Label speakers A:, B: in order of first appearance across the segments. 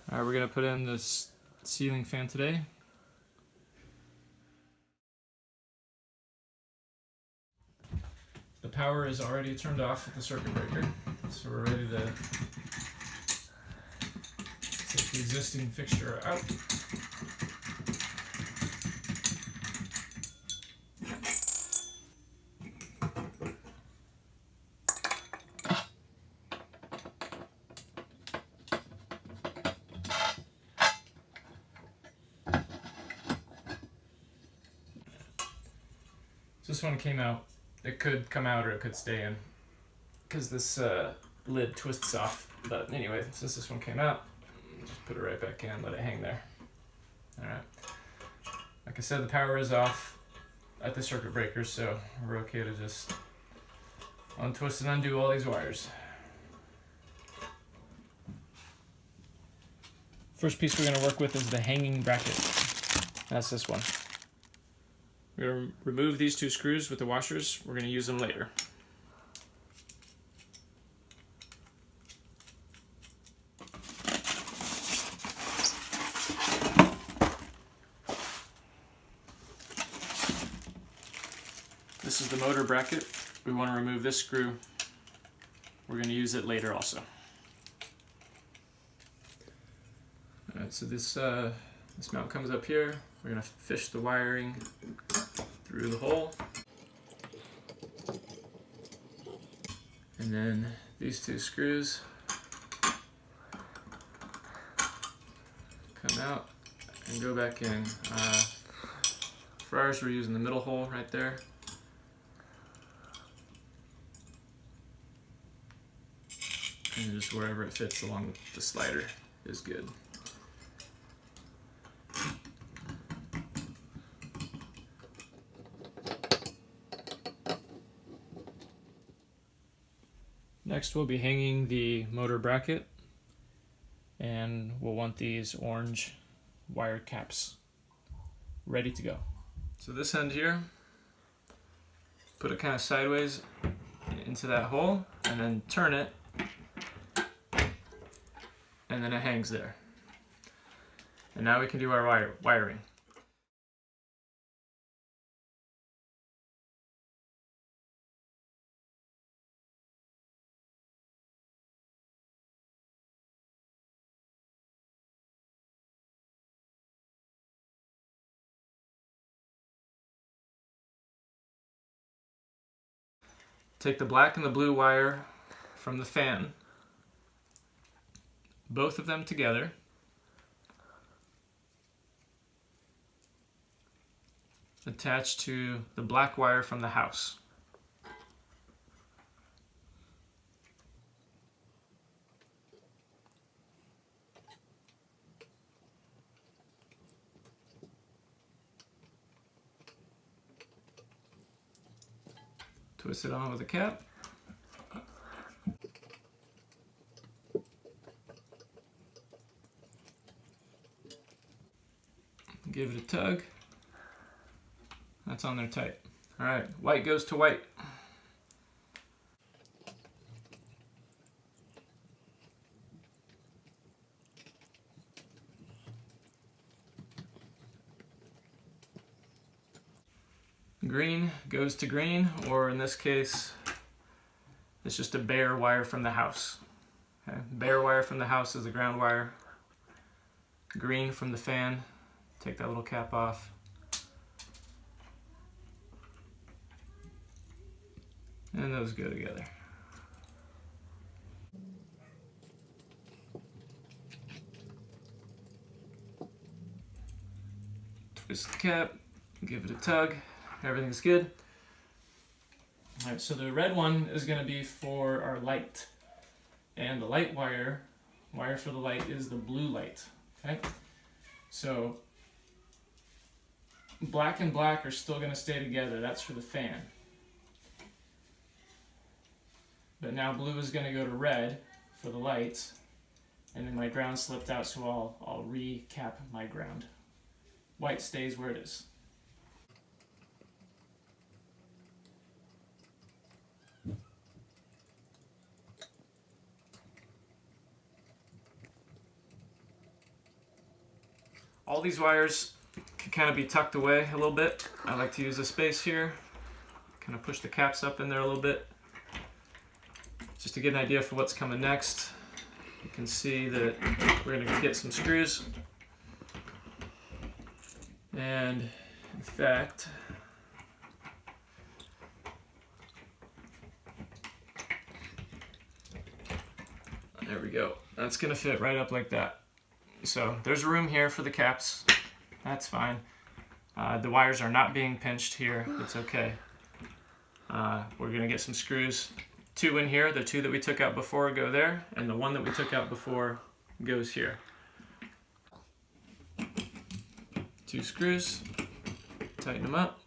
A: Alright, we're going to put in this ceiling fan today. The power is already turned off with the circuit breaker, so we're ready to take the existing fixture out. So this one came out. It could come out or it could stay in because this lid twists off. But anyway, since this one came out, just put it right back in, let it hang there. Alright. Like I said, the power is off at the circuit breaker, so we're okay to just untwist and undo all these wires. First piece we're going to work with is the hanging bracket. That's this one. We're going to remove these two screws with the washers. We're going to use them later. This is the motor bracket. We want to remove this screw. We're going to use it later also. Alright, so this mount comes up here. We're going to fish the wiring through the hole. And then these two screws come out and go back in. For ours, we're using the middle hole right there. And just wherever it fits along the slider is good. Next we'll be hanging the motor bracket, and we'll want these orange wire caps ready to go. So this end here, put it kind of sideways into that hole and then turn it, and then it hangs there. And now we can do our wiring. Take the black and the blue wire from the fan, both of them together, attached to the black wire from the house. Twist it on with a cap. Give it a tug. That's on there tight. Alright, white goes to white. Green goes to green, or in this case, it's just a bare wire from the house. Okay? Bare wire from the house is the ground wire. Green from the fan. Take that little cap off. And those go together. Twist the cap, give it a tug. Everything's good. All right, so the red one is going to be for our light. And the light wire for the light is the blue light. Okay? So black and black are still going to stay together. That's for the fan. But now blue is going to go to red for the lights. And then my ground slipped out, so I'll recap my ground. White stays where it is. All these wires can kind of be tucked away a little bit. I like to use the space here, kind of push the caps up in there a little bit, just to get an idea for what's coming next. You can see that we're going to get some screws, and in fact, there we go. That's going to fit right up like that. So there's room here for the caps. That's fine. The wires are not being pinched here. It's okay. We're going to get some screws. 2 in here. The 2 that we took out before go there, and the 1 that we took out before goes here. 2 screws. Tighten them up.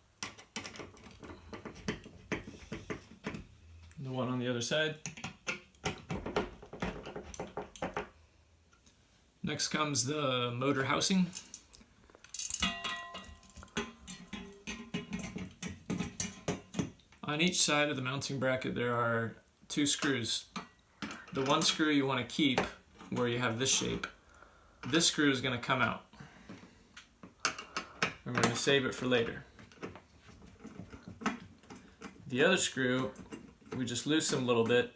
A: The 1 on the other side. Next comes the motor housing. On each side of the mounting bracket there are 2 screws. The 1 screw you want to keep where you have this shape. This screw is going to come out. And we're going to save it for later. The other screw, we just loosen a little bit,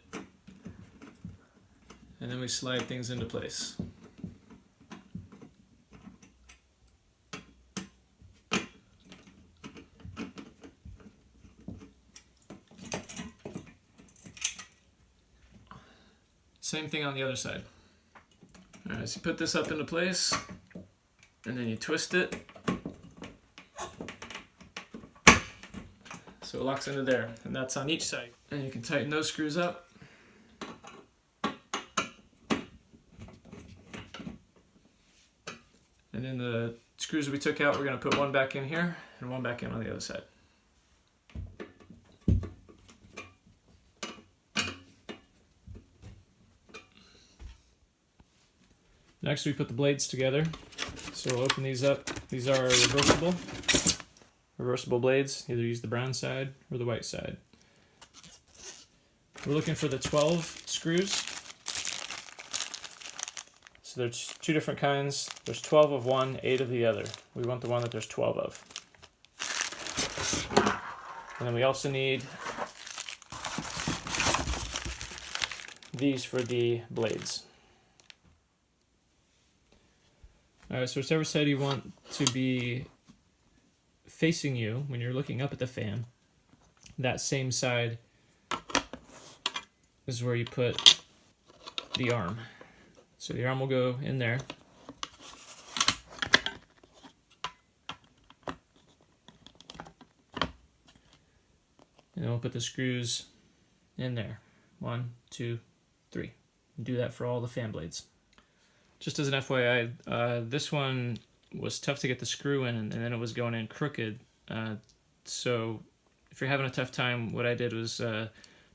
A: and then we slide things into place. Same thing on the other side. All right, so you put this up into place, and then you twist it, so it locks into there, and that's on each side. And you can tighten those screws up. And then the screws we took out, we're going to put 1 back in here, and 1 back in on the other side. Next we put the blades together. So we'll open these up. These are reversible blades. Either use the brown side or the white side. We're looking for the 12 screws. So there's 2 different kinds. There's 12 of one, 8 of the other. We want the one that there's 12 of. And then we also need these for the blades. Alright, so whichever side you want to be facing you when you're looking up at the fan, that same side is where you put the arm. So the arm will go in there. And then we'll put the screws in there. 1, 2, 3. Do that for all the fan blades. Just as an FYI, this one was tough to get the screw in, and then it was going in crooked. So if you're having a tough time, what I did was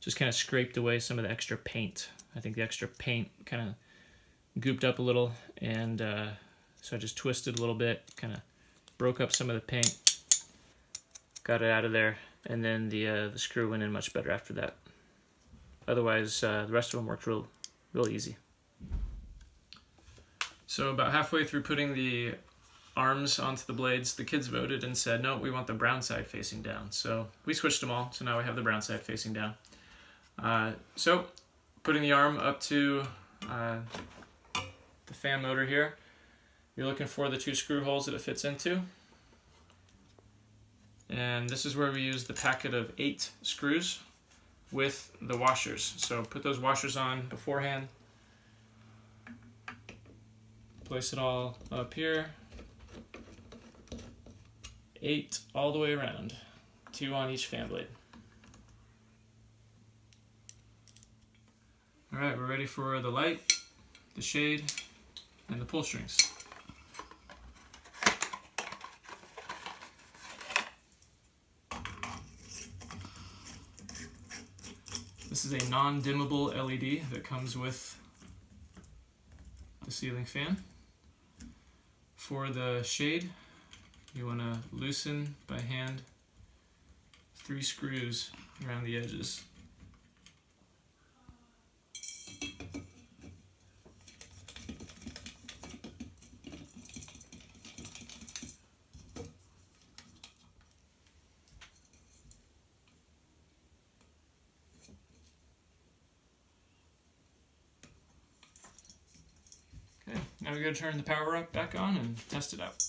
A: just kind of scraped away some of the extra paint. I think the extra paint kind of gooped up a little, and so I just twisted a little bit, kind of broke up some of the paint, got it out of there, and then the screw went in much better after that. Otherwise, the rest of them worked real easy. So about halfway through putting the arms onto the blades, the kids voted and said, no, we want the brown side facing down. So we switched them all, so now we have the brown side facing down. So putting the arm up to the fan motor here, you're looking for the 2 screw holes that it fits into. And this is where we use the packet of 8 screws with the washers. So put those washers on beforehand. Place it all up here. 8 all the way around. 2 on each fan blade. Alright, we're ready for the light, the shade, and the pull strings. This is a non-dimmable LED that comes with the ceiling fan. For the shade, you want to loosen by hand 3 screws around the edges. I'm going to turn the power up back on and test it out.